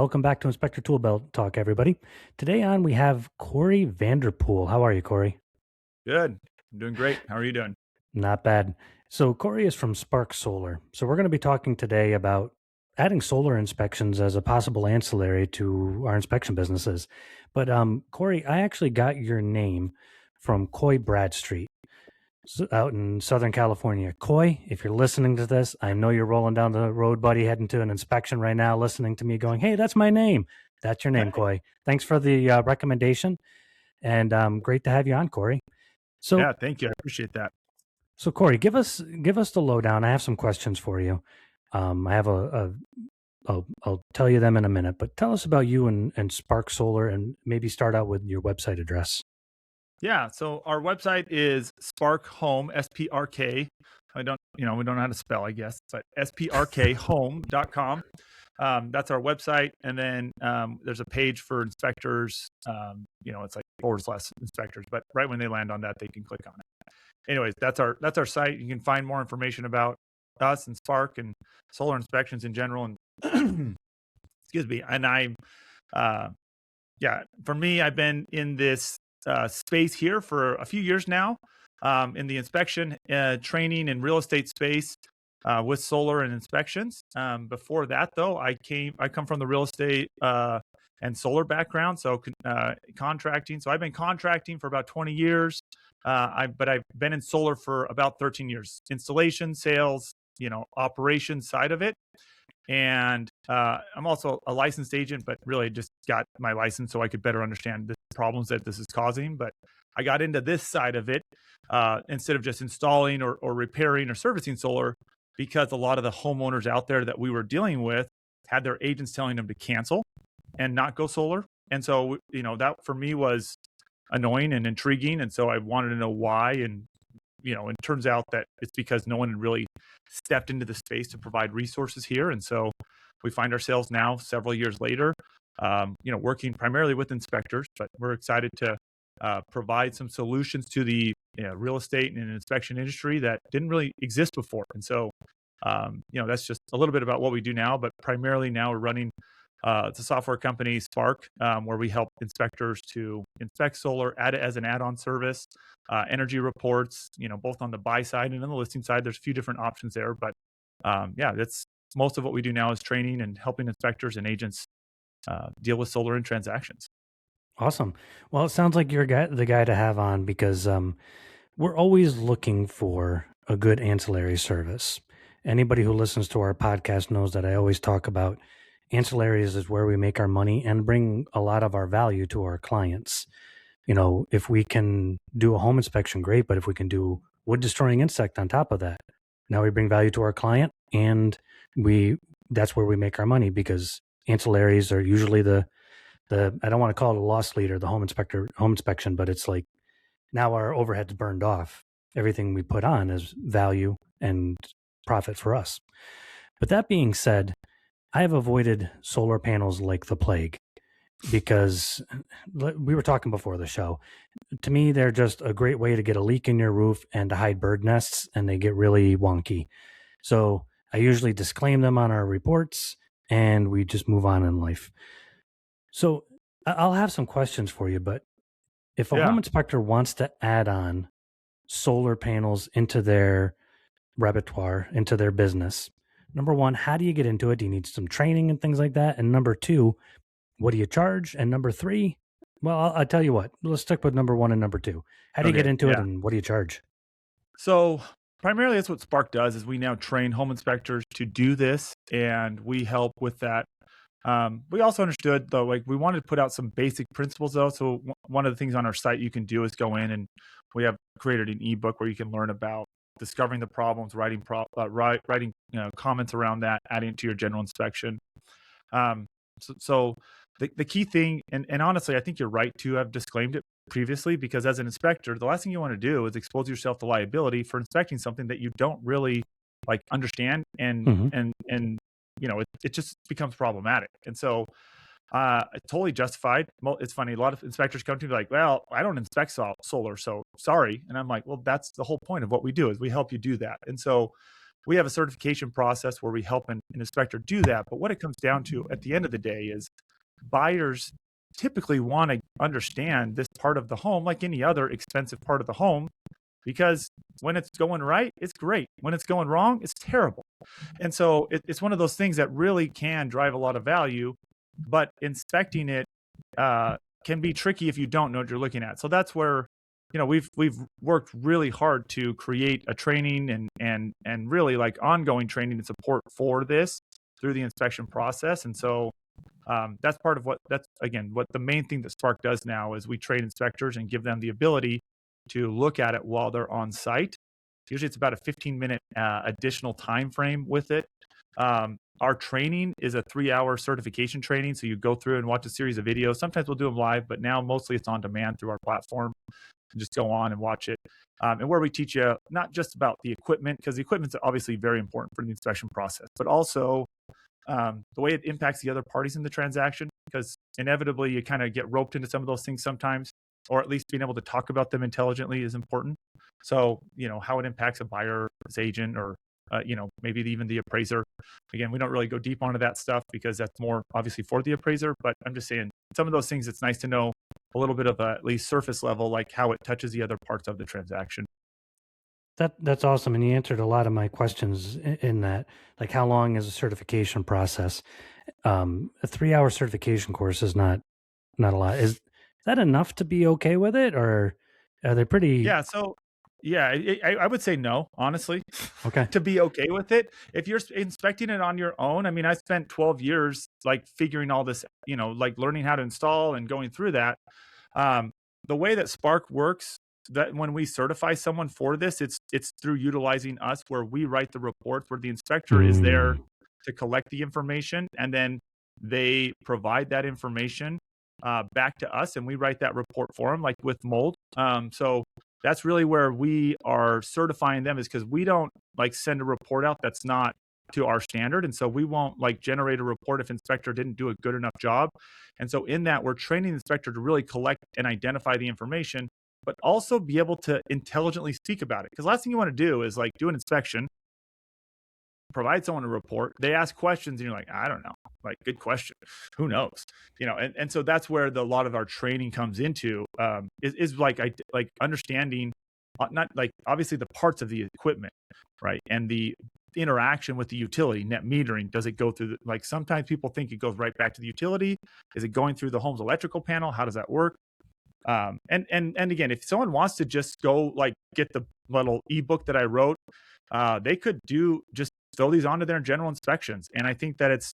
Welcome back to Inspector Toolbelt Talk, everybody. Today on, we have Corey Vanderpool. How are you, Corey? Good. I'm doing great. How are you doing? Not bad. So, Corey is from Spark Solar. So, we're going to be talking today about adding solar inspections as a possible ancillary to our inspection businesses. But, Corey, I actually got your name from Coy Bradstreet out in Southern California. Coy, if you're listening to this, I know you're rolling down the road, buddy, heading to an inspection right now, listening to me going, hey, that's my name. That's your name, Coy. Thanks for the recommendation. And great to have you on, Corey. So, yeah, thank you. I appreciate that. So, Corey, give us the lowdown. I have some questions for you. I have I'll tell you them in a minute, but tell us about you and Spark Solar, and maybe start out with your website address. Yeah, so our website is Spark Home, SPRK. We don't know how to spell, I guess, but sprkhome.com. That's our website, and then there's a page for inspectors. It's like /inspectors, but right when they land on that, they can click on it. Anyways, that's our site. You can find more information about us and Spark and solar inspections in general. And excuse me. And for me, I've been in this space here for a few years now, in the inspection, training, and real estate space with solar and inspections. Before that, though, I come from the real estate and solar background, so contracting. So I've been contracting for about 20 years. But I've been in solar for about 13 years, installation, sales, operations side of it. And I'm also a licensed agent, but really just got my license so I could better understand the problems that this is causing. But I got into this side of it instead of just installing or repairing or servicing solar, because a lot of the homeowners out there that we were dealing with had their agents telling them to cancel and not go solar. And so, that for me was annoying and intriguing, and so I wanted to know why. And it turns out that it's because no one had really stepped into the space to provide resources here. And so we find ourselves now, several years later, working primarily with inspectors, but we're excited to provide some solutions to the real estate and inspection industry that didn't really exist before. And so that's just a little bit about what we do now, but primarily now we're running it's a software company, Spark, where we help inspectors to inspect solar, add it as an add-on service, energy reports, both on the buy side and on the listing side. There's a few different options there, but that's most of what we do now is training and helping inspectors and agents deal with solar and transactions. Awesome. Well, it sounds like you're the guy to have on, because we're always looking for a good ancillary service. Anybody who listens to our podcast knows that I always talk about ancillaries is where we make our money and bring a lot of our value to our clients. If we can do a home inspection, great, but if we can do wood destroying insect on top of that, now we bring value to our client, and that's where we make our money, because ancillaries are usually the I don't want to call it a loss leader, the home inspection, but it's like now our overhead's burned off. Everything we put on is value and profit for us. But that being said, I have avoided solar panels like the plague, because we were talking before the show. To me, they're just a great way to get a leak in your roof and to hide bird nests, and they get really wonky. So I usually disclaim them on our reports, and we just move on in life. So I'll have some questions for you, but if a home inspector wants to add on solar panels into their repertoire, into their business, number one, how do you get into it? Do you need some training and things like that? And number two, what do you charge? And number three, well, I'll tell you what, let's stick with number one and number two. How do you get into it, and what do you charge? So primarily that's what Spark does, is we now train home inspectors to do this, and we help with that. We also understood, though, like we wanted to put out some basic principles, though. So one of the things on our site you can do is go in, and we have created an ebook where you can learn about discovering the problems, writing comments around that, adding it to your general inspection. So the key thing, and honestly, I think you're right to have disclaimed it previously, because as an inspector, the last thing you want to do is expose yourself to liability for inspecting something that you don't really understand, and it just becomes problematic. And so it's totally justified. Well, it's funny, a lot of inspectors come to me like, well, I don't inspect solar, so sorry. And I'm like, well, that's the whole point of what we do, is we help you do that. And so we have a certification process where we help an inspector do that. But what it comes down to at the end of the day is buyers typically want to understand this part of the home like any other expensive part of the home, because when it's going right, it's great. When it's going wrong, it's terrible. And so it's one of those things that really can drive a lot of value, but inspecting it can be tricky if you don't know what you're looking at. So that's where, we've worked really hard to create a training and really like ongoing training and support for this through the inspection process. And so that's part of what the main thing that Spark does now is we train inspectors and give them the ability to look at it while they're on site. Usually it's about a 15-minute additional time frame with it. Our training is a 3-hour certification training. So you go through and watch a series of videos. Sometimes we'll do them live, but now mostly it's on demand through our platform. And just go on and watch it. And where we teach you not just about the equipment, because the equipment's obviously very important for the inspection process, but also the way it impacts the other parties in the transaction, because inevitably you kind of get roped into some of those things sometimes, or at least being able to talk about them intelligently is important. So, how it impacts a buyer's agent or, maybe even the appraiser. Again, we don't really go deep onto that stuff because that's more obviously for the appraiser, but I'm just saying some of those things, it's nice to know a little bit of at least surface level, like how it touches the other parts of the transaction. That's awesome. And you answered a lot of my questions in that, like how long is a certification process? A 3-hour certification course is not a lot. Is that enough to be okay with it, or are they pretty? Yeah. So I would say no, honestly, Okay. to be okay with it. If you're inspecting it on your own, I mean, I spent 12 years like figuring all this, like learning how to install and going through that. The way that Spark works, that when we certify someone for this, it's through utilizing us, where we write the reports, where the inspector is there to collect the information, and then they provide that information back to us, and we write that report for them, like with mold. So that's really where we are certifying them, is because we don't like send a report out that's not to our standard. And so we won't like generate a report if inspector didn't do a good enough job. And so in that, we're training the inspector to really collect and identify the information, but also be able to intelligently speak about it. Because last thing you want to do is like do an inspection, provide someone a report, they ask questions, and you're like, I don't know, like, good question, who knows, and so that's where a lot of our training comes into, is like understanding, not like obviously the parts of the equipment, right, and the interaction with the utility, net metering. Does it go through like sometimes people think it goes right back to the utility? Is it going through the home's electrical panel? How does that work? And again, if someone wants to just go like get the little ebook that I wrote, they could just throw these onto their general inspections. And I think that it's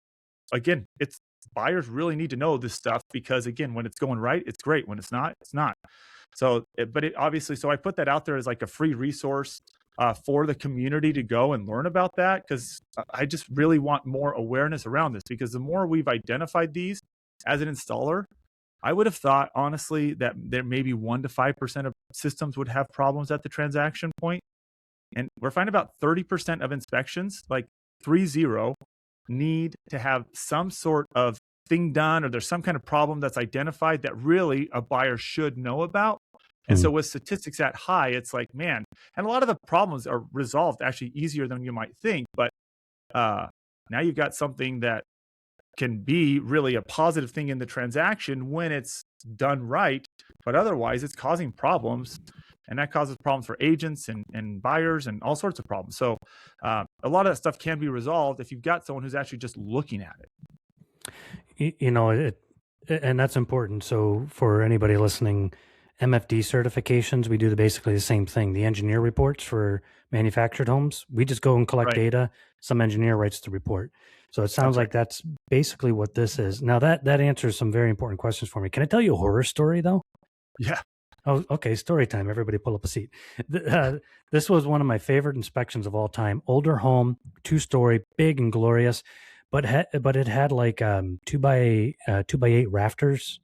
buyers really need to know this stuff, because again, when it's going right, it's great. When it's not, it's not. So, but it obviously, so I put that out there as like a free resource for the community to go and learn about that, because I just really want more awareness around this, because the more we've identified these as an installer, I would have thought honestly that there maybe 1 to 5% of systems would have problems at the transaction point. And we're finding about 30% of inspections, like 30, need to have some sort of thing done, or there's some kind of problem that's identified that really a buyer should know about. And so with statistics that high, it's like, man, and a lot of the problems are resolved actually easier than you might think. But now you've got something that can be really a positive thing in the transaction when it's done right, but otherwise it's causing problems, and that causes problems for agents and buyers and all sorts of problems. So a lot of that stuff can be resolved if you've got someone who's actually just looking at it. And that's important. So for anybody listening, MFD certifications, we do basically the same thing. The engineer reports for manufactured homes, we just go and collect data. Some engineer writes the report. So it sounds like that's basically what this is. Now that answers some very important questions for me. Can I tell you a horror story though? Yeah. Oh, okay. Story time. Everybody pull up a seat. This was one of my favorite inspections of all time. Older home, 2-story, big and glorious, but it had like 2x8 rafters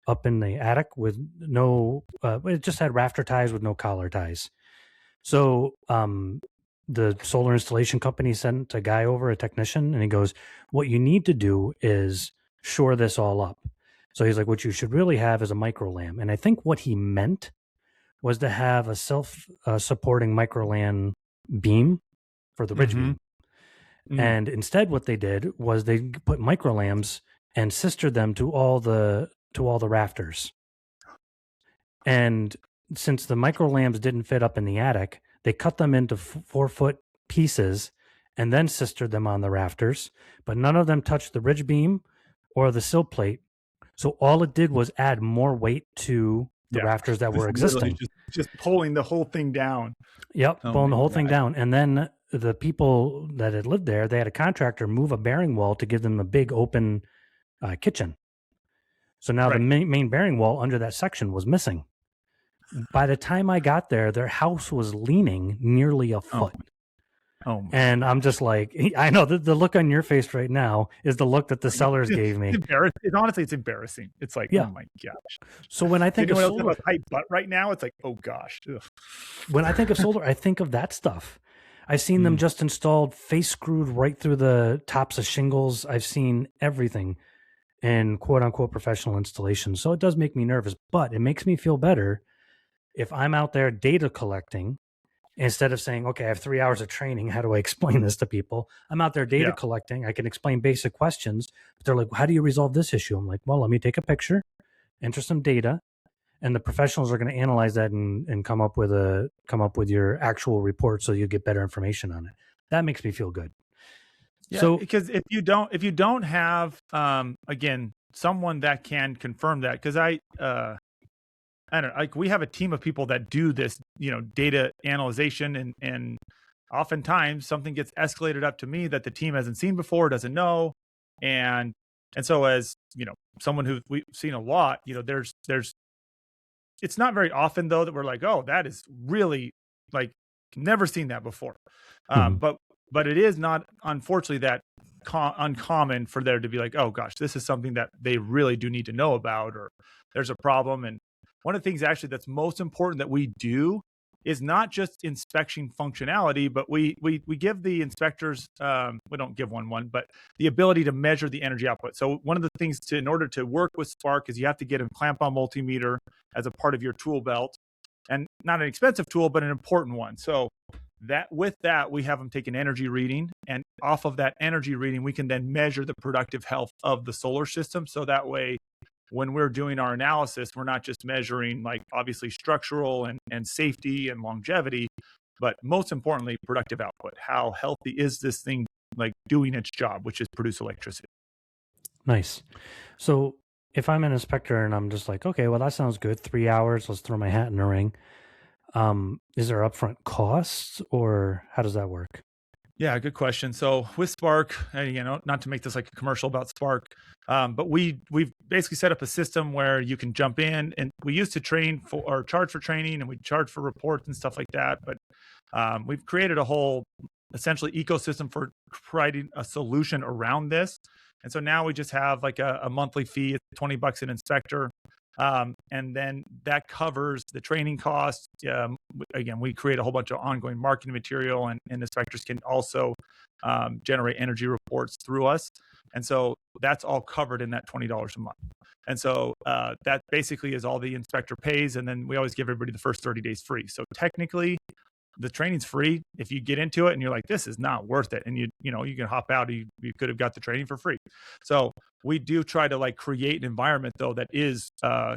up in the attic with no. It just had rafter ties with no collar ties. So the solar installation company sent a guy over, a technician, and he goes, "What you need to do is shore this all up." So he's like, what you should really have is a micro lam. And I think what he meant was to have a self-supporting micro lam beam for the ridge Mm-hmm. beam. And instead what they did was they put micro lamps and sistered them to all the rafters. And since the micro lamps didn't fit up in the attic, they cut them into 4-foot pieces and then sistered them on the rafters, but none of them touched the ridge beam or the sill plate. So all it did was add more weight to the rafters that were existing. Just pulling the whole thing down. Yep, pulling the whole thing down. And then the people that had lived there, they had a contractor move a bearing wall to give them a big open kitchen. So now the main bearing wall under that section was missing. By the time I got there, their house was leaning nearly a foot. Oh, and I'm just like, I know the look on your face right now is the look that the sellers gave me. Honestly, it's embarrassing. It's like, oh my gosh. So when I think of solar, have a tight butt right now, it's like, oh gosh. Ugh. When I think of solar, I think of that stuff. I've seen them just installed, face screwed right through the tops of shingles. I've seen everything in quote unquote professional installations. So it does make me nervous, but it makes me feel better if I'm out there data collecting. Instead of saying, okay, I have 3 hours of training, how do I explain this to people? I'm out there data collecting. I can explain basic questions. But they're like, how do you resolve this issue? I'm like, well, let me take a picture, enter some data, and the professionals are going to analyze that and come up with your actual report so you get better information on it. That makes me feel good. Yeah, so because if you don't have again someone that can confirm that, because I don't know, like we have a team of people that do this, data analyzation, and oftentimes something gets escalated up to me that the team hasn't seen before, doesn't know. And so as, someone who we've seen a lot, there's, it's not very often though that we're like, oh, that is really like never seen that before. But it is not, unfortunately, that uncommon for there to be like, oh gosh, this is something that they really do need to know about, or there's a problem. And one of the things actually that's most important that we do is not just inspection functionality, but we give the inspectors, we don't give one, but the ability to measure the energy output. So one of the things in order to work with Spark is you have to get a clamp-on multimeter as a part of your tool belt, and not an expensive tool, but an important one. So with that, we have them take an energy reading, and off of that energy reading, we can then measure the productive health of the solar system. So that way, when we're doing our analysis, we're not just measuring like obviously structural and safety and longevity, but most importantly, productive output. How healthy is this thing like doing its job, which is produce electricity? Nice. So if I'm an inspector and I'm just like, okay, well, that sounds good. 3 hours, let's throw my hat in the ring. Is there upfront costs, or how does that work? Yeah, good question. So with Spark, not to make this like a commercial about Spark, but we've basically set up a system where you can jump in, and we used to train for or charge for training, and we charge for reports and stuff like that. But we've created a whole essentially ecosystem for providing a solution around this. And so now we just have like a monthly fee, it's $20 an inspector. And then that covers the training costs. Again, we create a whole bunch of ongoing marketing material, and inspectors can also generate energy reports through us. And so that's all covered in that $20 a month. And so that basically is all the inspector pays. And then we always give everybody the first 30 days free. So technically, the training's free. If you get into it and you're like, this is not worth it, and you can hop out, you could have got the training for free. So we do try to like create an environment though that is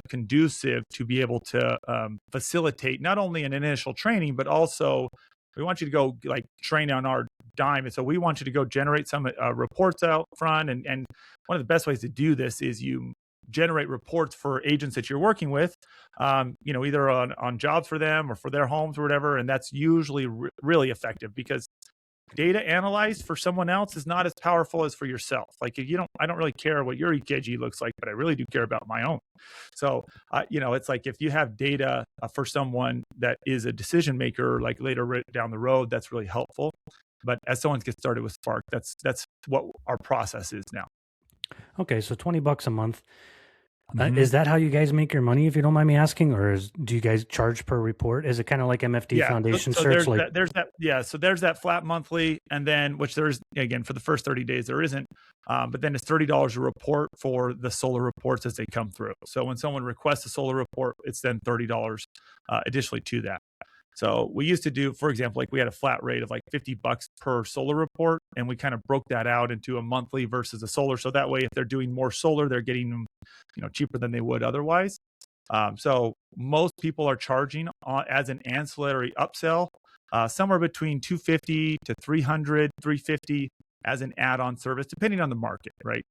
conducive to be able to facilitate not only an initial training, but also we want you to go like train on our dime. And so we want you to go generate some reports out front. And one of the best ways to do this is you generate reports for agents that you're working with, either on jobs for them or for their homes or whatever. And that's usually really effective, because data analyzed for someone else is not as powerful as for yourself. Like I don't really care what your EKG looks like, but I really do care about my own. So, it's like if you have data for someone that is a decision maker, like later down the road, that's really helpful. But as someone gets started with Spark, that's what our process is now. Okay, so $20 a month. Is that how you guys make your money, if you don't mind me asking, or do you guys charge per report? Is it kind of like MFD Foundation search? So there's that flat monthly, and then which there's again for the first 30 days there isn't, but then it's $30 a report for the solar reports as they come through. So when someone requests a solar report, it's then $30 additionally to that. So we used to do, for example, like we had a flat rate of like $50 per solar report, and we kind of broke that out into a monthly versus a solar. So that way, if they're doing more solar, they're getting them, cheaper than they would otherwise. So most people are charging as an ancillary upsell, somewhere between 250 to 300, 350 as an add-on service, depending on the market, right?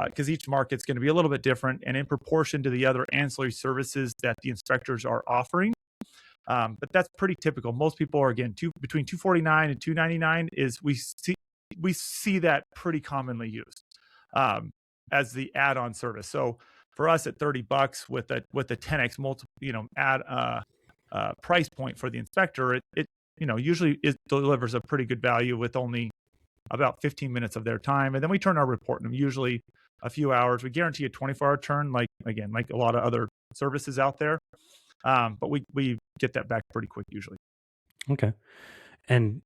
Because each market's going to be a little bit different, and in proportion to the other ancillary services that the inspectors are offering. But that's pretty typical. Most people are, again, between 249 and 299 is we see that pretty commonly used as the add-on service. So for us at $30 with a 10x price point for the inspector, it usually delivers a pretty good value with only about 15 minutes of their time, and then we turn our report in them, usually a few hours. We guarantee a 24-hour turn, like a lot of other services out there. But we get that back pretty quick usually. Okay. And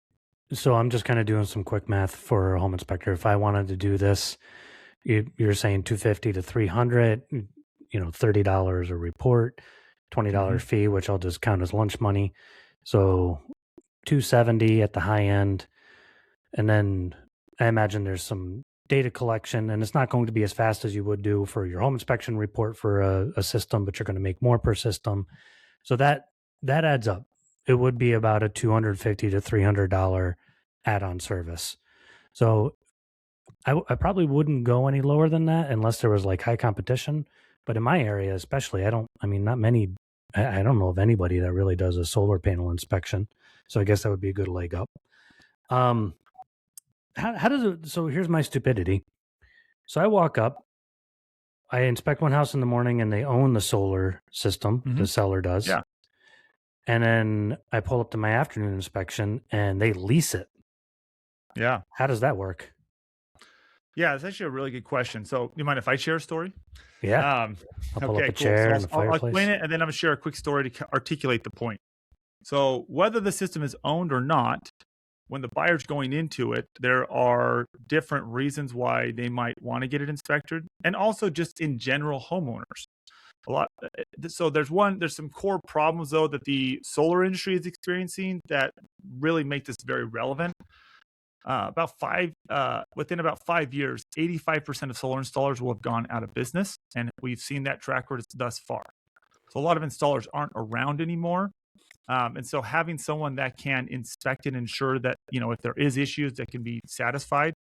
so I'm just kind of doing some quick math for a home inspector. If I wanted to do this, you're saying 250 to 300, $30 a report, $20 fee, which I'll just count as lunch money. So 270 at the high end. And then I imagine there's some data collection, and it's not going to be as fast as you would do for your home inspection report for a system, but you're going to make more per system. So that adds up. It would be about a $250 to $300 add-on service. So I probably wouldn't go any lower than that unless there was like high competition. But in my area, especially, not many, I don't know of anybody that really does a solar panel inspection. So I guess that would be a good leg up. How does it, so here's my stupidity. So I walk up, I inspect one house in the morning, and they own the solar system, the seller does. Yeah. And then I pull up to my afternoon inspection and they lease it. Yeah. How does that work? Yeah, it's actually a really good question. So you mind if I share a story? Yeah. I'll pull up a chair and a fireplace. I'll explain it, and then I'm going to share a quick story to articulate the point. So whether the system is owned or not, when the buyer's going into it, there are different reasons why they might want to get it inspected, and also just in general homeowners. So there's some core problems though that the solar industry is experiencing that really make this very relevant. Within about 5 years, 85% of solar installers will have gone out of business, and we've seen that track record thus far. So a lot of installers aren't around anymore. And so having someone that can inspect and ensure that, if there is issues that can be satisfied,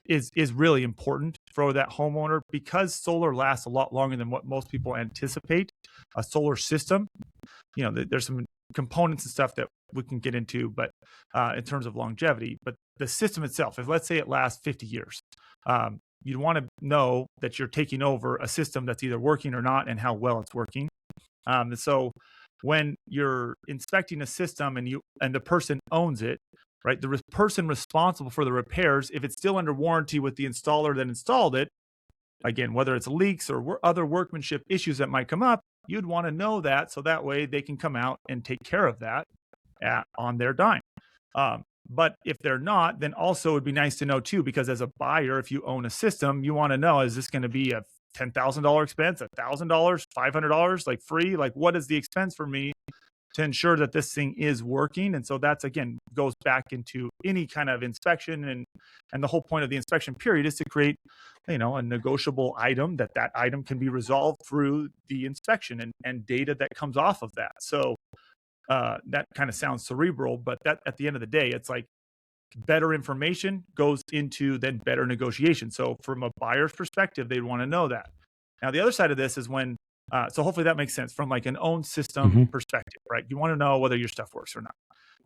is really important for that homeowner, because solar lasts a lot longer than what most people anticipate. A solar system, there's some components and stuff that we can get into, but in terms of longevity, but the system itself, if let's say it lasts 50 years, you'd want to know that you're taking over a system that's either working or not, and how well it's working. And so when you're inspecting a system and the person owns it, right? The person responsible for the repairs, if it's still under warranty with the installer that installed it, again, whether it's leaks or other workmanship issues that might come up, you'd want to know that, so that way they can come out and take care of that on their dime. But if they're not, then also it would be nice to know too, because as a buyer, if you own a system, you want to know, is this going to be a $10,000 expense, $1,000, $500, like free? Like, what is the expense for me to ensure that this thing is working? And so that's, again, goes back into any kind of inspection, and the whole point of the inspection period is to create, a negotiable item that item can be resolved through the inspection and data that comes off of that. So that kind of sounds cerebral, but that at the end of the day, it's like better information goes into then better negotiation. So from a buyer's perspective, they'd want to know that. Now, the other side of this is when, so hopefully that makes sense from like an own system perspective, right? You want to know whether your stuff works or not.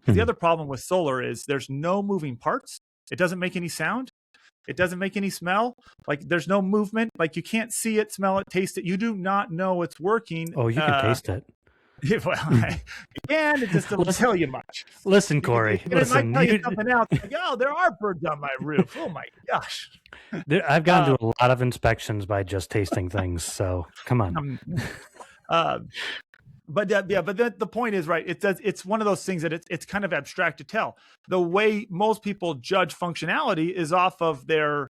The other problem with solar is there's no moving parts. It doesn't make any sound. It doesn't make any smell. Like, there's no movement. Like, you can't see it, smell it, taste it. You do not know it's working. Oh, you can taste it. Well, and it just doesn't tell you much. Listen, Corey. It might tell you something else. Like, oh, there are birds on my roof. Oh my gosh! I've gone to a lot of inspections by just tasting things. So come on. But the point is, right? It's one of those things that it's kind of abstract to tell. The way most people judge functionality is off of their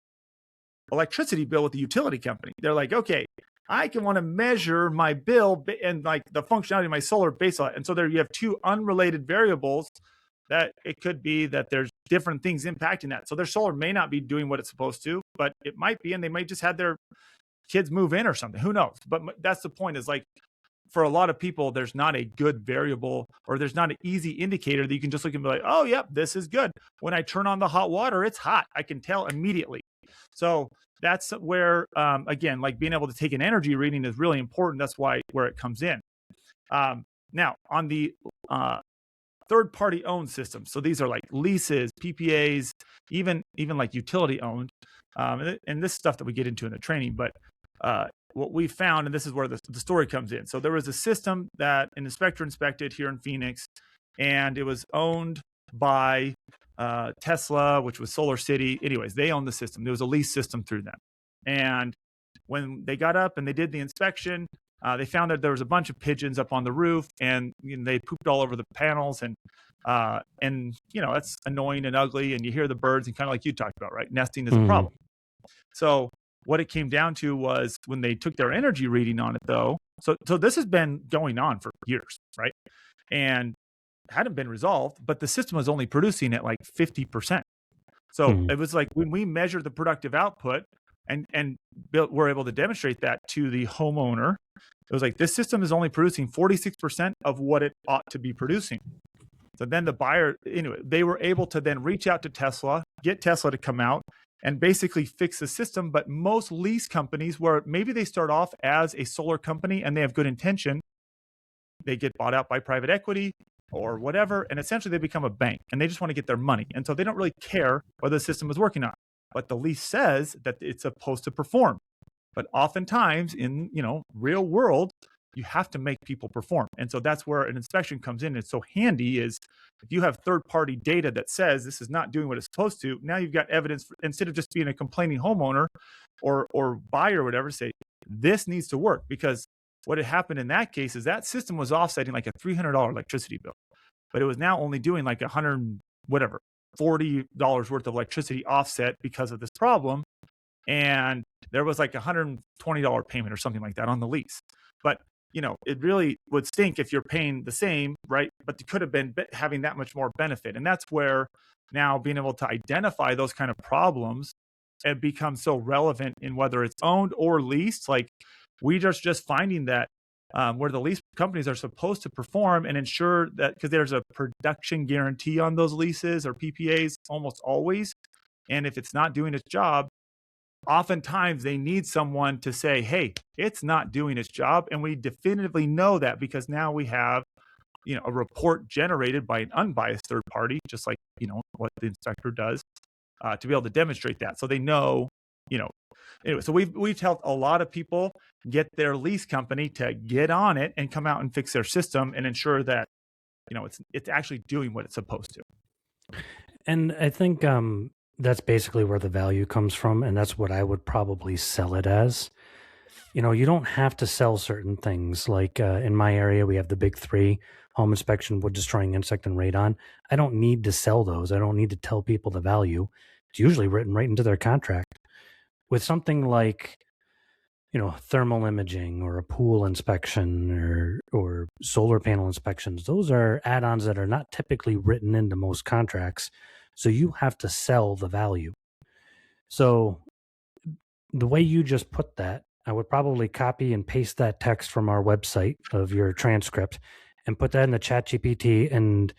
electricity bill with the utility company. They're like, okay, I can want to measure my bill and like the functionality of my solar based on it. And so there you have two unrelated variables that it could be that there's different things impacting that. So their solar may not be doing what it's supposed to, but it might be, and they might just had their kids move in or something. Who knows? But that's the point, is like, for a lot of people, there's not a good variable, or there's not an easy indicator that you can just look and be like, oh, yep, this is good. When I turn on the hot water, it's hot. I can tell immediately. So that's where, again, like being able to take an energy reading is really important. That's where it comes in. Now, on the third-party owned systems, so these are like leases, PPAs, even like utility owned, and this stuff that we get into in the training. But what we found, and this is where the story comes in. So there was a system that an inspector inspected here in Phoenix, and it was owned by Tesla, which was Solar City. Anyways, they owned the system. There was a lease system through them. And when they got up and they did the inspection, they found that there was a bunch of pigeons up on the roof, and they pooped all over the panels. And that's annoying and ugly. And you hear the birds, and kind of like you talked about, right? Nesting is a problem. So what it came down to was when they took their energy reading on it, though. So this has been going on for years, right? And hadn't been resolved, but the system was only producing at like 50%. So it was like when we measured the productive output and we're able to demonstrate that to the homeowner, it was like, this system is only producing 46% of what it ought to be producing. So then the buyer, anyway, they were able to then reach out to Tesla, get Tesla to come out and basically fix the system. But most lease companies, where maybe they start off as a solar company and they have good intention, they get bought out by private equity or whatever, and essentially they become a bank, and they just want to get their money. And so they don't really care whether the system is working or not. But the lease says that it's supposed to perform. But oftentimes in real world, you have to make people perform. And so that's where an inspection comes in. It's so handy, is if you have third-party data that says this is not doing what it's supposed to, now you've got evidence instead of just being a complaining homeowner or buyer or whatever, say this needs to work. Because what had happened in that case is that system was offsetting like a $300 electricity bill, but it was now only doing like $40 worth of electricity offset because of this problem. And there was like $120 payment or something like that on the lease. But it really would stink if you're paying the same, right? But you could have been having that much more benefit. And that's where now being able to identify those kind of problems, it becomes so relevant in whether it's owned or leased. Like we just finding that where the lease companies are supposed to perform and ensure that, because there's a production guarantee on those leases or PPAs almost always. And if it's not doing its job, oftentimes they need someone to say, hey, it's not doing its job. And we definitively know that because now we have, a report generated by an unbiased third party, just like, what the inspector does, to be able to demonstrate that. So they know, anyway, so we've helped a lot of people get their lease company to get on it and come out and fix their system and ensure that, it's actually doing what it's supposed to. And I think, that's basically where the value comes from, and that's what I would probably sell it as. You don't have to sell certain things. Like in my area, we have the big three: home inspection, wood destroying insect, and radon. I don't need to sell those. I don't need to tell people the value. It's usually written right into their contract. With something like, thermal imaging or a pool inspection or solar panel inspections, those are add-ons that are not typically written into most contracts. So you have to sell the value. So the way you just put that, I would probably copy and paste that text from our website of your transcript and put that in the ChatGPT and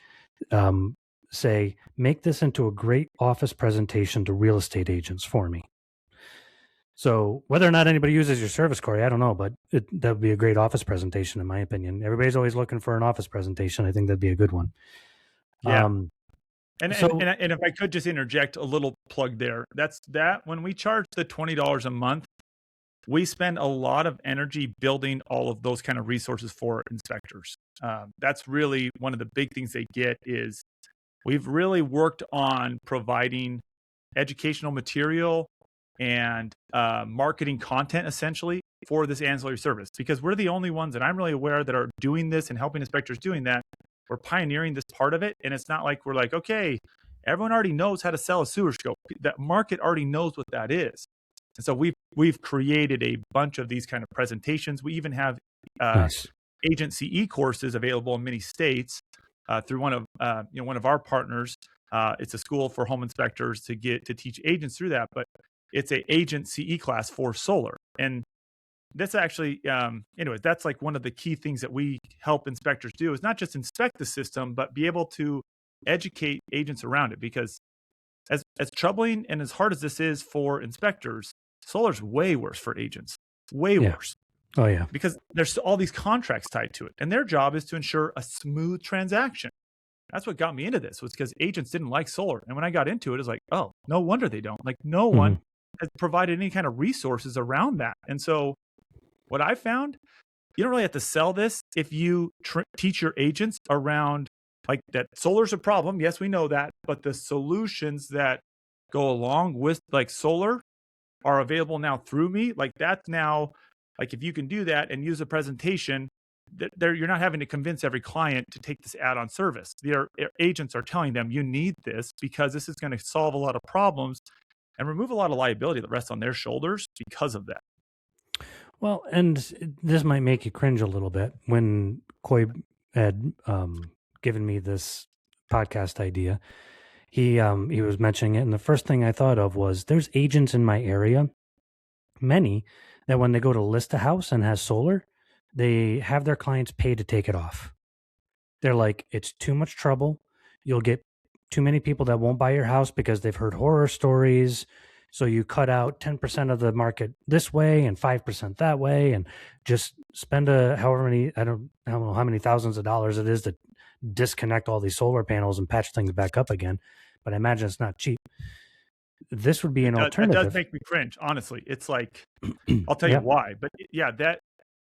say, make this into a great office presentation to real estate agents for me. So whether or not anybody uses your service, Corey, I don't know, but that would be a great office presentation, in my opinion. Everybody's always looking for an office presentation. I think that'd be a good one. Yeah. And if I could just interject a little plug there, that's when we charge the $20 a month, we spend a lot of energy building all of those kind of resources for inspectors. That's really one of the big things they get, is we've really worked on providing educational material and marketing content essentially for this ancillary service, because we're the only ones that I'm really aware that are doing this and helping inspectors doing that. We're pioneering this part of it. And it's not like we're like, okay, everyone already knows how to sell a sewer scope. That market already knows what that is. And so we've created a bunch of these kind of presentations. We even have Nice. agent CE courses available in many states through one of our partners. It's a school for home inspectors to teach agents through that, but it's a agent CE class for solar. And that's actually, anyways, that's like one of the key things that we help inspectors do is not just inspect the system, but be able to educate agents around it. Because as troubling and as hard as this is for inspectors, solar's way worse for agents, way worse. Oh yeah. Because there's all these contracts tied to it, and their job is to ensure a smooth transaction. That's what got me into this, was because agents didn't like solar. And when I got into it, it's like, oh, no wonder they don't. Like, no one has provided any kind of resources around that. And so what I found, you don't really have to sell this if you teach your agents around like that solar's a problem. Yes, we know that, but the solutions that go along with like solar are available now through me. Like that's now, like if you can do that and use a presentation, you're not having to convince every client to take this add-on service. Their agents are telling them you need this because this is going to solve a lot of problems and remove a lot of liability that rests on their shoulders because of that. Well, and this might make you cringe a little bit. When Coy had given me this podcast idea, he was mentioning it, and the first thing I thought of was there's agents in my area, many, that when they go to list a house and has solar, they have their clients pay to take it off. They're like, it's too much trouble. You'll get too many people that won't buy your house because they've heard horror stories. So you cut out 10% of the market this way and 5% that way, and just spend however many, I don't know how many thousands of dollars it is to disconnect all these solar panels and patch things back up again. But I imagine it's not cheap. This would be an alternative. It does make me cringe, honestly. It's like, I'll tell you why, but yeah,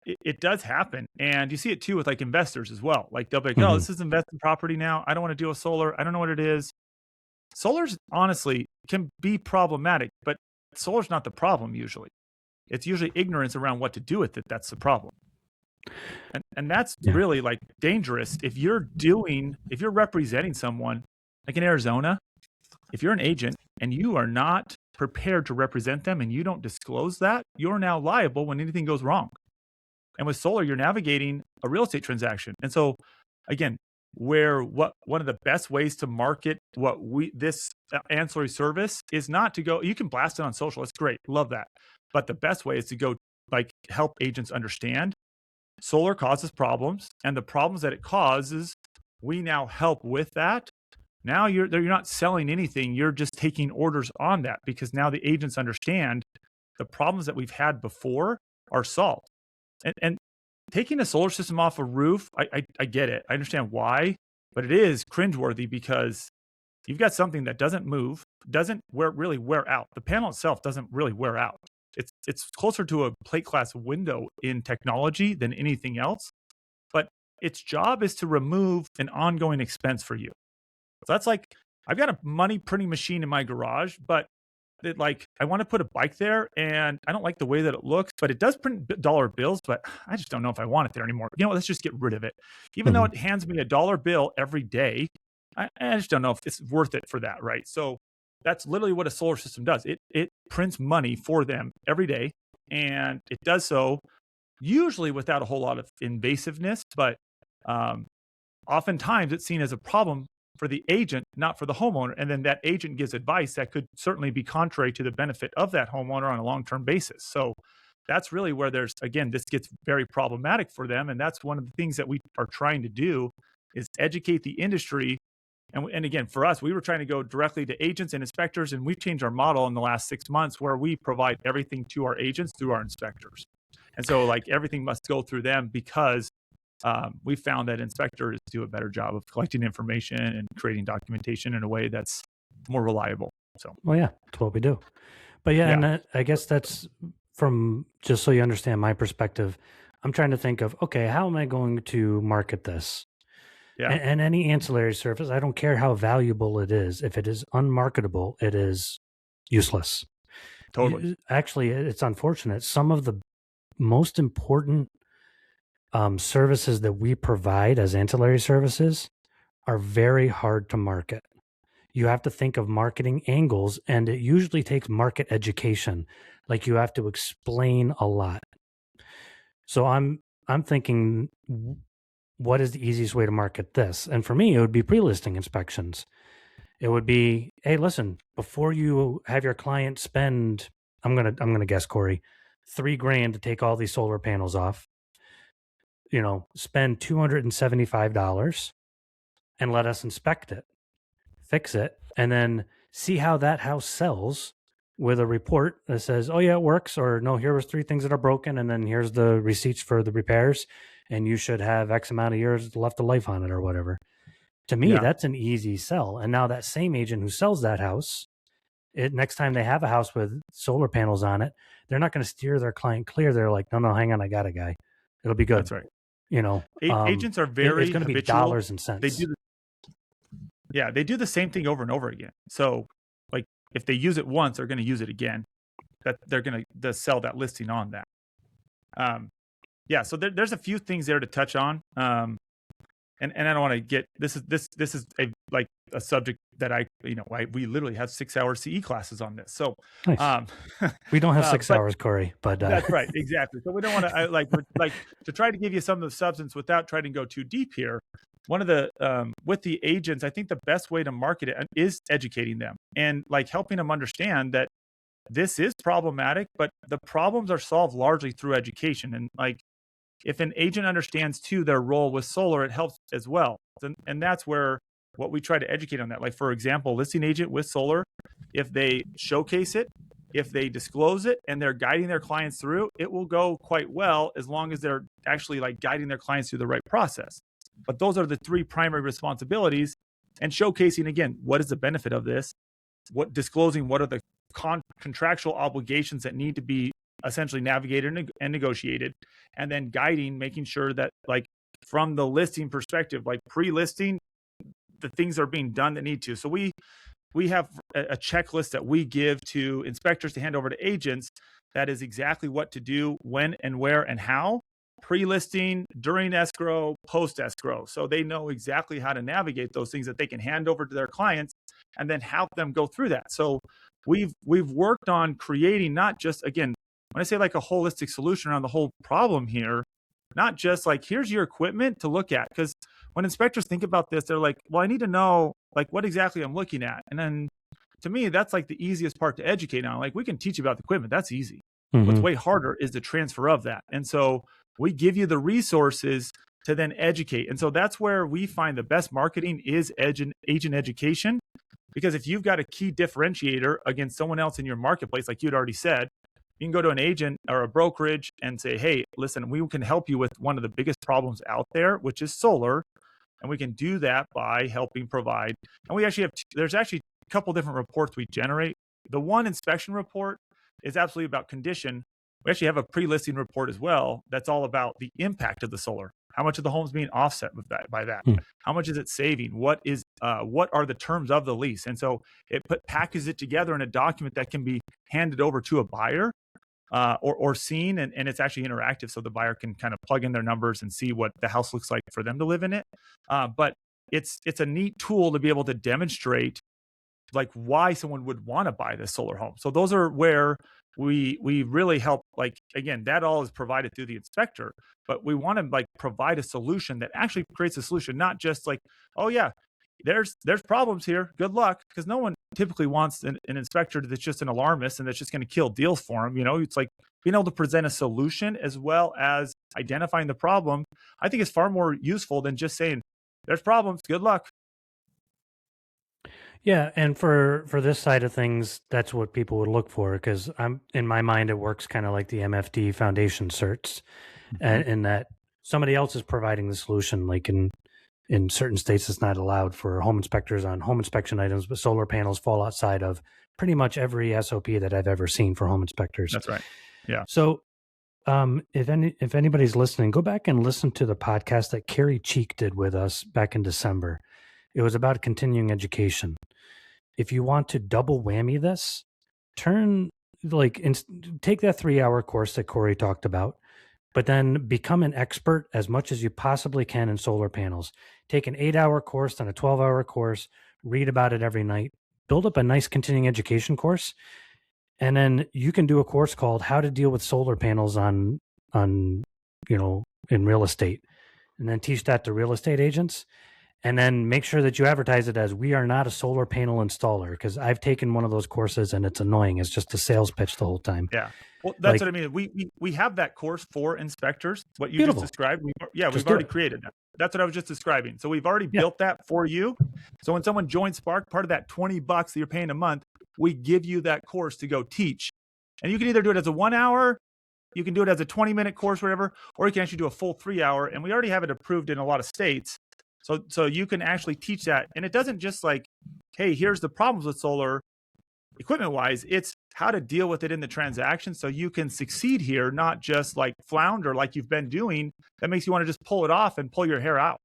it does happen. And you see it too with like investors as well. Like they'll be like, oh, this is investing property now. I don't want to deal with solar. I don't know what it is. Solar's honestly can be problematic, but solar's not the problem usually. It's usually ignorance around what to do with it that's the problem. And that's really like dangerous. If you're representing someone like in Arizona, if you're an agent and you are not prepared to represent them and you don't disclose that, you're now liable when anything goes wrong. And with solar, you're navigating a real estate transaction. And so again, one of the best ways to market this ancillary service is not to go, you can blast it on social. It's great. Love that. But the best way is to go like help agents understand solar causes problems, and the problems that it causes, we now help with that. Now you're not selling anything. You're just taking orders on that because now the agents understand the problems that we've had before are solved. And taking a solar system off a roof, I get it. I understand why, but it is cringeworthy because you've got something that doesn't move, doesn't really wear out. The panel itself doesn't really wear out. It's closer to a plate glass window in technology than anything else, but its job is to remove an ongoing expense for you. So that's like, I've got a money printing machine in my garage, but I want to put a bike there and I don't like the way that it looks, but it does print dollar bills, but I just don't know if I want it there anymore. You know what? Let's just get rid of it. Even though it hands me a dollar bill every day, I just don't know if it's worth it for that, right? So that's literally what a solar system does. It prints money for them every day, and it does so usually without a whole lot of invasiveness, but oftentimes it's seen as a problem for the agent, not for the homeowner. And then that agent gives advice that could certainly be contrary to the benefit of that homeowner on a long-term basis. So that's really where this gets very problematic for them. And that's one of the things that we are trying to do is educate the industry. And again, for us, we were trying to go directly to agents and inspectors, and we've changed our model in the last 6 months where we provide everything to our agents through our inspectors. And so like everything must go through them because we found that inspectors do a better job of collecting information and creating documentation in a way that's more reliable. So, well, yeah, that's what we do. But and I guess that's from, just so you understand my perspective, I'm trying to think of, okay, how am I going to market this? Yeah. And any ancillary service, I don't care how valuable it is. If it is unmarketable, it is useless. Totally. Actually, it's unfortunate. Some of the most important services that we provide as ancillary services are very hard to market. You have to think of marketing angles, and it usually takes market education. Like you have to explain a lot. So I'm thinking, what is the easiest way to market this? And for me, it would be pre-listing inspections. It would be, hey, listen, before you have your client spend, I'm gonna guess, Corey, $3,000 to take all these solar panels off, spend $275 and let us inspect it, fix it, and then see how that house sells with a report that says, oh yeah, it works, or no, here was 3 things that are broken, and then here's the receipts for the repairs, and you should have X amount of years left of life on it or whatever. To me, that's an easy sell. And now that same agent who sells that house, next time they have a house with solar panels on it, they're not going to steer their client clear. They're like, no, hang on, I got a guy. It'll be good. That's right. Agents are very it's going to be dollars and cents. They do the same thing over and over again. So like if they use it once, they're going to use it again. That they're going to sell that listing on that. So there's a few things there to touch on. And I don't want to get this is a subject that we literally have 6-hour CE classes on this. So nice. We don't have 6 hours, Corey, but that's right, exactly. So we don't want to to try to give you some of the substance without trying to go too deep here. One of the with the agents, I think the best way to market it is educating them and helping them understand that this is problematic, but the problems are solved largely through education. And if an agent understands too their role with solar, it helps as well. And that's where what we try to educate on that. Like for example, listing agent with solar, if they showcase it, if they disclose it, and they're guiding their clients through, it will go quite well as long as they're actually guiding their clients through the right process. But those are the 3 primary responsibilities. And showcasing, again, what is the benefit of this? Disclosing what are the contractual obligations that need to be essentially navigated and negotiated, and then guiding, making sure that from the listing perspective, pre-listing, the things are being done that need to. So we have a checklist that we give to inspectors to hand over to agents that is exactly what to do, when and where and how, pre-listing, during escrow, post-escrow. So they know exactly how to navigate those things that they can hand over to their clients and then help them go through that. So we've worked on creating not just, again, when I say a holistic solution around the whole problem here, not just here's your equipment to look at. Because when inspectors think about this, they're like, well, I need to know what exactly I'm looking at. And then to me, that's the easiest part to educate on. We can teach you about the equipment. That's easy. Mm-hmm. What's way harder is the transfer of that. And so we give you the resources to then educate. And so that's where we find the best marketing is agent education. Because if you've got a key differentiator against someone else in your marketplace, like you'd already said, you can go to an agent or a brokerage and say, hey, listen, we can help you with one of the biggest problems out there, which is solar. And we can do that by helping provide. And we actually there's actually a couple different reports we generate. The one inspection report is absolutely about condition. We actually have a pre-listing report as well. That's all about the impact of the solar. How much of the home's being offset by that? How much is it saving? What are the terms of the lease? And so it packages it together in a document that can be handed over to a buyer or seen, and it's actually interactive, so the buyer can kind of plug in their numbers and see what the house looks like for them to live in it. But it's a neat tool to be able to demonstrate why someone would want to buy this solar home. So those are where we really help. Again, that all is provided through the inspector, but we want to provide a solution that actually creates a solution, not just oh yeah, there's problems here, good luck, because no one typically wants an inspector that's just an alarmist and that's just going to kill deals for them. It's being able to present a solution as well as identifying the problem. I think is far more useful than just saying there's problems, good luck. Yeah, and for this side of things, that's what people would look for, because in my mind, it works kind of like the MFD foundation certs, and in that somebody else is providing the solution. In certain states, it's not allowed for home inspectors on home inspection items, but solar panels fall outside of pretty much every SOP that I've ever seen for home inspectors. That's right. Yeah. So if anybody's listening, go back and listen to the podcast that Carrie Cheek did with us back in December. It was about continuing education. If you want to double whammy this, take that 3-hour course that Corey talked about, but then become an expert as much as you possibly can in solar panels. Take an 8-hour course, then a 12-hour course, read about it every night, build up a nice continuing education course, And then you can do a course called How to Deal with Solar Panels on in real estate, and then teach that to real estate agents. And then make sure that you advertise it as, we are not a solar panel installer, because I've taken one of those courses and it's annoying. It's just a sales pitch the whole time. Yeah. Well, that's what I mean. We have that course for inspectors. What you Beautiful. just described. We've already created that. That's what I was just describing. So we've already built that for you. So when someone joins Spark, part of that $20 that you're paying a month, we give you that course to go teach. And you can either do it as a 1 hour, you can do it as a 20-minute course, whatever, or you can actually do a full 3 hour. And we already have it approved in a lot of states. So you can actually teach that. And it doesn't just like, hey, here's the problems with solar equipment wise. It's how to deal with it in the transaction so you can succeed here, not just like flounder like you've been doing. That makes you want to just pull it off and pull your hair out.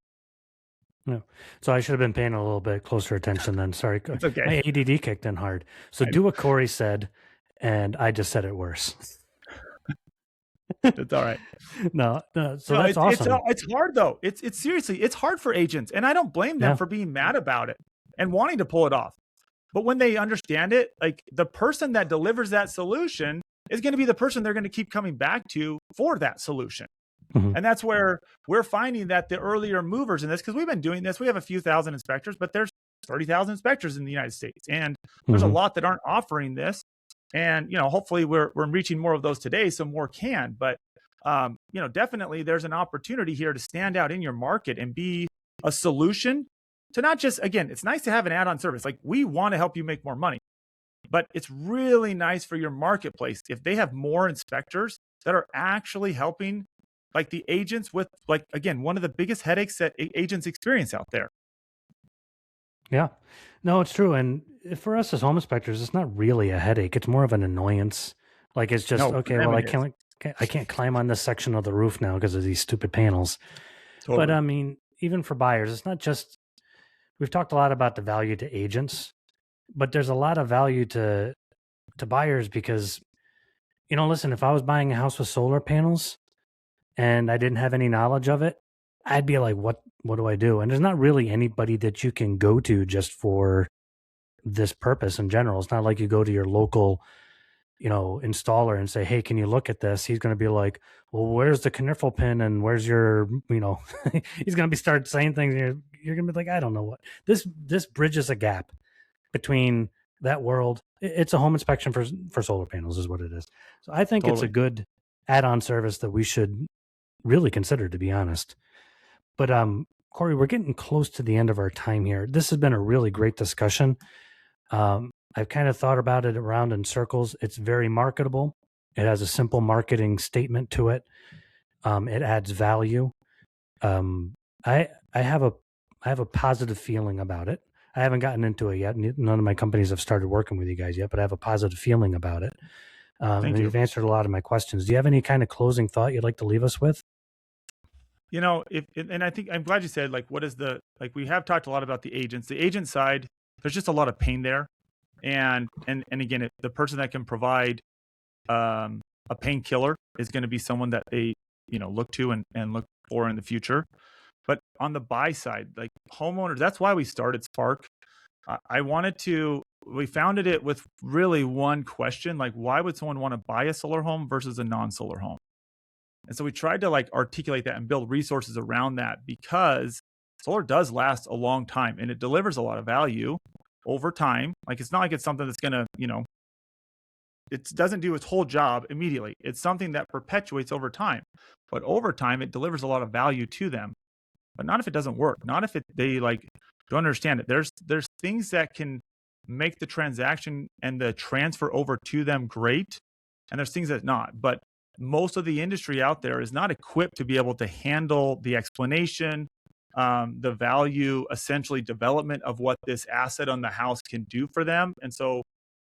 No. So I should have been paying a little bit closer attention then. Sorry. It's okay. My ADD kicked in hard. So do what Corey said, and I just said it worse. It's all right. No, that's awesome. It's hard though. It's seriously, it's hard for agents, and I don't blame them for being mad about it and wanting to pull it off. But when they understand it, like the person that delivers that solution is going to be the person they're going to keep coming back to for that solution. Mm-hmm. And that's where we're finding that the earlier movers in this, because we've been doing this, we have a few thousand inspectors, but there's 30,000 inspectors in the United States, and there's a lot that aren't offering this. And, hopefully we're reaching more of those today, so more can. But, definitely there's an opportunity here to stand out in your market and be a solution to not just, again, it's nice to have an add-on service. Like, we want to help you make more money, but it's really nice for your marketplace if they have more inspectors that are actually helping, like, the agents with, like, again, one of the biggest headaches that agents experience out there. Yeah, no, it's true. And for us as home inspectors, it's not really a headache. It's more of an annoyance. Like, it's just, I can't climb on this section of the roof now because of these stupid panels. Totally. But I mean, even for buyers, it's not just, we've talked a lot about the value to agents, but there's a lot of value to buyers because, listen, if I was buying a house with solar panels and I didn't have any knowledge of it, I'd be like, what do I do? And there's not really anybody that you can go to just for this purpose in general. It's not like you go to your local, installer and say, hey, can you look at this? He's going to be like, well, where's the kniffle pin and where's your, he's going to start saying things. And you're going to be like, I don't know what. This bridges a gap between that world. It's a home inspection for solar panels is what it is. So I think it's a good add-on service that we should really consider, to be honest. But Corey, we're getting close to the end of our time here. This has been a really great discussion. I've kind of thought about it around in circles. It's very marketable. It has a simple marketing statement to it. It adds value. I have a positive feeling about it. I haven't gotten into it yet. None of my companies have started working with you guys yet, but I have a positive feeling about it. And you've answered a lot of my questions. Do you have any kind of closing thought you'd like to leave us with? And I think I'm glad you said, like, what is we have talked a lot about the agents. The agent side, there's just a lot of pain there. And again, the person that can provide a painkiller is going to be someone that they, look to and look for in the future. But on the buy side, like homeowners, that's why we started Spark. We founded it with really one question, like, why would someone want to buy a solar home versus a non-solar home? And so we tried to articulate that and build resources around that, because solar does last a long time and it delivers a lot of value over time. Like, it's not like it's something that's going to, it doesn't do its whole job immediately. It's something that perpetuates over time, but over time it delivers a lot of value to them, but not if it doesn't work. Not if they don't understand it. There's things that can make the transaction and the transfer over to them great. And there's things that not, but most of the industry out there is not equipped to be able to handle the explanation, the value, essentially development of what this asset on the house can do for them. And so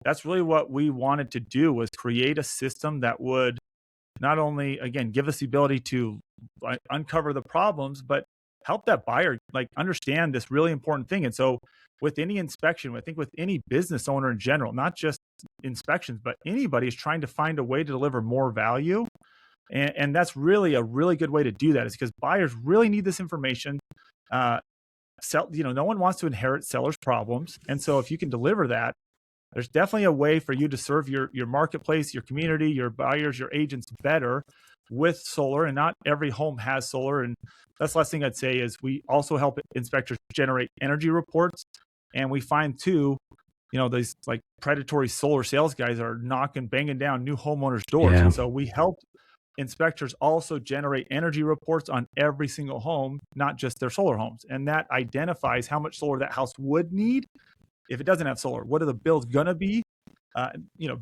that's really what we wanted to do, was create a system that would not only, again, give us the ability to uncover the problems, but help that buyer understand this really important thing. And so with any inspection, I think with any business owner in general, not just inspections, but anybody is trying to find a way to deliver more value. And that's really a really good way to do that, is because buyers really need this information. No one wants to inherit sellers' problems. And so if you can deliver that, there's definitely a way for you to serve your marketplace, your community, your buyers, your agents better with solar. And not every home has solar. And that's the last thing I'd say is we also help inspectors generate energy reports. And we find too, these like predatory solar sales guys are banging down new homeowners' doors. Yeah. And so we help inspectors also generate energy reports on every single home, not just their solar homes. And that identifies how much solar that house would need if it doesn't have solar. What are the bills going to be?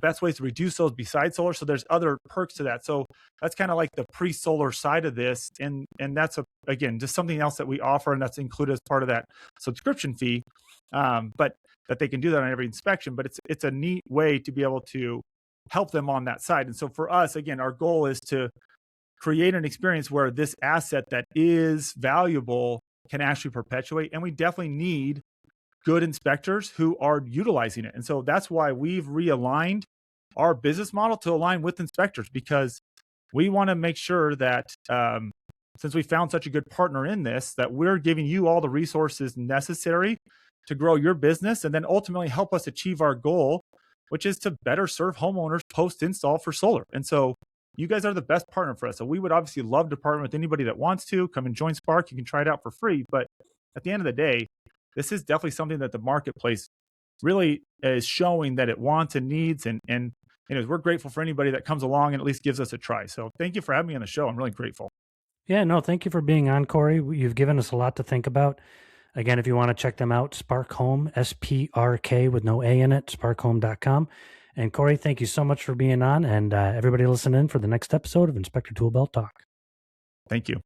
Best ways to reduce those besides solar. So there's other perks to that. So that's kind of like the pre-solar side of this. And that's, again, just something else that we offer, and that's included as part of that subscription fee. But that they can do that on every inspection. But it's a neat way to be able to help them on that side. And so for us, again, our goal is to create an experience where this asset that is valuable can actually perpetuate. And we definitely need good inspectors who are utilizing it. And so that's why we've realigned our business model to align with inspectors, because we want to make sure that since we found such a good partner in this, that we're giving you all the resources necessary to grow your business and then ultimately help us achieve our goal, which is to better serve homeowners post-install for solar. And so you guys are the best partner for us. So we would obviously love to partner with anybody that wants to. Come and join Spark. You can try it out for free. But at the end of the day, this is definitely something that the marketplace really is showing that it wants and needs. And we're grateful for anybody that comes along and at least gives us a try. So thank you for having me on the show. I'm really grateful. Yeah, no, thank you for being on, Corey. You've given us a lot to think about. Again, if you want to check them out, Spark Home, SPRK with no A in it, sparkhome.com. And Corey, thank you so much for being on, and everybody listen in for the next episode of Inspector Toolbelt Talk. Thank you.